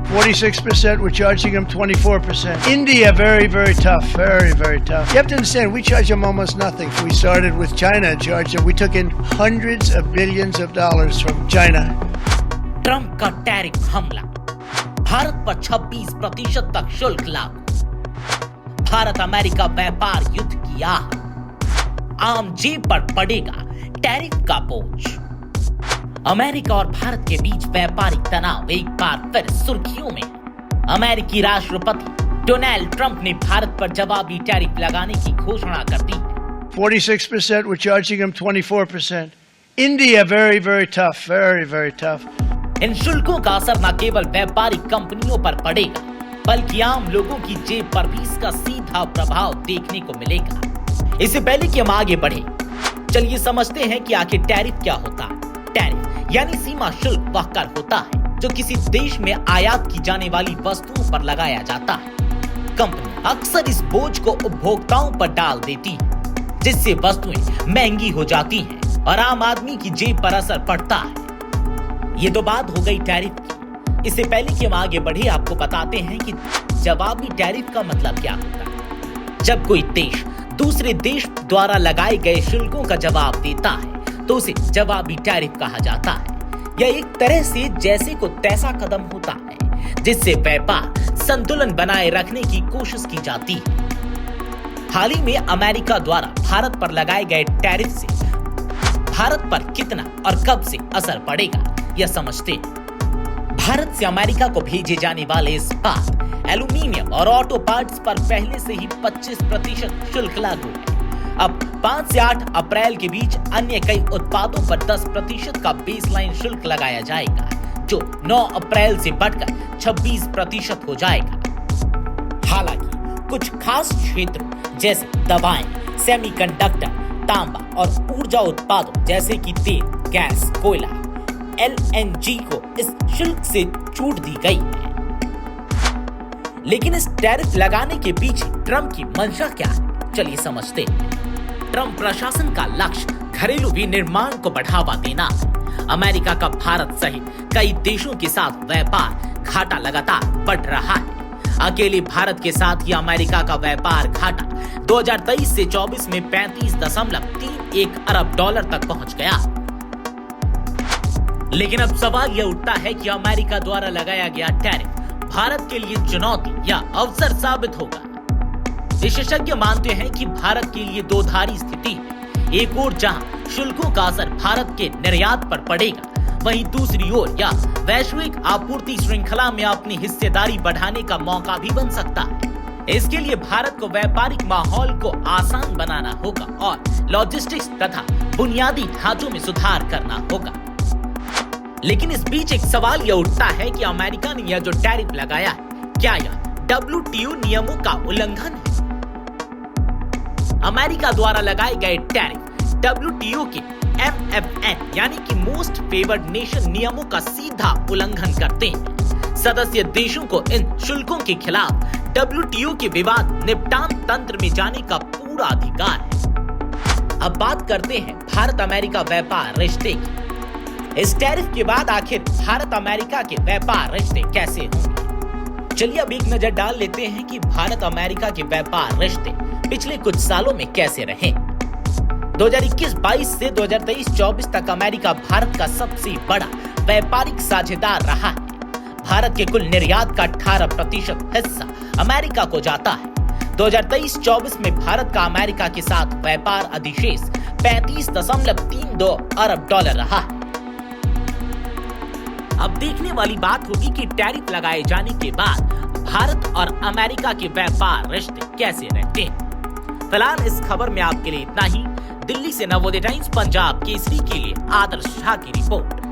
46%, we're charging them 24%. India, very, very tough. Very, very tough. You have to understand, we charge them almost nothing. We started with China and charged them. We took in hundreds of billions of dollars from China. Trump का tariff हमला, भारत पर 26% तक शुल्क लागू, Bharat America व्यापार युद्ध की आह, आम जेब पर पड़ेगा टैरिफ का बोझ। अमेरिका और भारत के बीच व्यापारिक तनाव एक बार फिर सुर्खियों में। अमेरिकी राष्ट्रपति डोनाल्ड ट्रंप ने भारत पर जवाबी टैरिफ लगाने की घोषणा कर दी। 46%, we're charging them 24%. India, very, very tough. Very, very tough. इन शुल्कों का असर न केवल व्यापारिक कंपनियों पर पड़ेगा, बल्कि आम लोगों की जेब पर भी इसका सीधा प्रभाव देखने को मिलेगा। इससे पहले कि हम आगे बढ़े, चलिए समझते हैं कि आखिर टैरिफ क्या होता है। टैरिफ यानी सीमा शुल्क वह कर होता है जो किसी देश में आयात की जाने वाली वस्तुओं पर लगाया जाता है। कंपनी अक्सर इस बोझ को उपभोक्ताओं पर डाल देती है, जिससे वस्तुएं महंगी हो जाती हैं और आम आदमी की जेब पर असर पड़ता है। ये तो बात हो गई टैरिफ की। इससे पहले कि हम आगे बढ़े, आपको बताते हैं कि जवाबी टैरिफ का मतलब क्या होता है। जब कोई देश दूसरे देश द्वारा लगाए गए शुल्कों का जवाब देता है तो उसे जवाबी टैरिफ कहा जाता है। यह एक तरह से जैसे को तैसा कदम होता है जिससे व्यापार संतुलन बनाए रखने की कोशिश की जाती है। हाल ही में अमेरिका द्वारा भारत पर लगाए गए टैरिफ से भारत पर कितना और कब से असर पड़ेगा यह समझते हैं। भारत से अमेरिका को भेजे जाने वाले इस्पात, एल्यूमीनियम और ऑटो पार्ट्स पर पहले से ही 25% शुल्क लागू है। अब 5 से 8 अप्रैल के बीच अन्य कई उत्पादों पर 10% का बेसलाइन शुल्क लगाया जाएगा, जो 9 अप्रैल से बढ़कर 26% हो जाएगा। हालांकि कुछ खास क्षेत्रों जैसे दवाएं, सेमीकंडक्टर, तांबा और ऊर्जा उत्पादों जैसे कि तेल, गैस, कोयला, LNG को इस शुल्क से छूट दी गई है। लेकिन इस टैरिफ लगाने के पीछे ट्रंप की मंशा क्या है, चलिए समझते हैं। ट्रंप प्रशासन का लक्ष्य घरेलू विनिर्माण को बढ़ावा देना है। अमेरिका का भारत सहित कई देशों के साथ व्यापार घाटा लगातार बढ़ रहा है। अकेले भारत के साथ ही अमेरिका का व्यापार घाटा 2023 से 24 में 35.31 अरब डॉलर तक पहुंच गया। लेकिन अब सवाल यह उठता है कि अमेरिका द्वारा लगाया गया टैरिफ भारत के लिए चुनौती या अवसर साबित होगा। विशेषज्ञ मानते हैं कि भारत के लिए दोधारी स्थिति है। एक ओर जहां शुल्कों का असर भारत के निर्यात पर पड़ेगा, वहीं दूसरी ओर यह वैश्विक आपूर्ति श्रृंखला में अपनी हिस्सेदारी बढ़ाने का मौका भी बन सकता है। इसके लिए भारत को व्यापारिक माहौल को आसान बनाना होगा और लॉजिस्टिक्स तथा बुनियादी ढांचों में सुधार करना होगा। लेकिन इस बीच एक सवाल यह उठता है कि अमेरिका ने यह जो टैरिफ लगाया है, क्या यह WTO नियमों का उल्लंघन है? अमेरिका द्वारा लगाए गए टैरिफ WTO के MFN यानी कि मोस्ट फेवर्ड नेशन नियमों का सीधा उल्लंघन करते हैं। सदस्य देशों को इन शुल्कों के खिलाफ WTO के विवाद निपटान तंत्र में जाने का पूरा अधिकार है। अब बात करते हैं भारत अमेरिका व्यापार रिश्ते की। इस टैरिफ के बाद आखिर भारत अमेरिका के व्यापार रिश्ते कैसे होंगे? चलिए अब एक नजर डाल लेते हैं कि भारत अमेरिका के व्यापार रिश्ते पिछले कुछ सालों में कैसे रहे। 2021-22 से 2023-24 तक अमेरिका भारत का सबसे बड़ा व्यापारिक साझेदार रहा है। भारत के कुल निर्यात का 18% हिस्सा अमेरिका को जाता है। 2023-24 में भारत का अमेरिका के साथ व्यापार अधिशेष 35.32 अरब डॉलर रहा है। अब देखने वाली बात होगी कि टैरिफ लगाए जाने के बाद भारत और अमेरिका के व्यापार रिश्ते कैसे रहते हैं। फिलहाल इस खबर में आपके लिए इतना ही। दिल्ली से नवोदय टाइम्स पंजाब केसरी के लिए आदर्श झा की रिपोर्ट।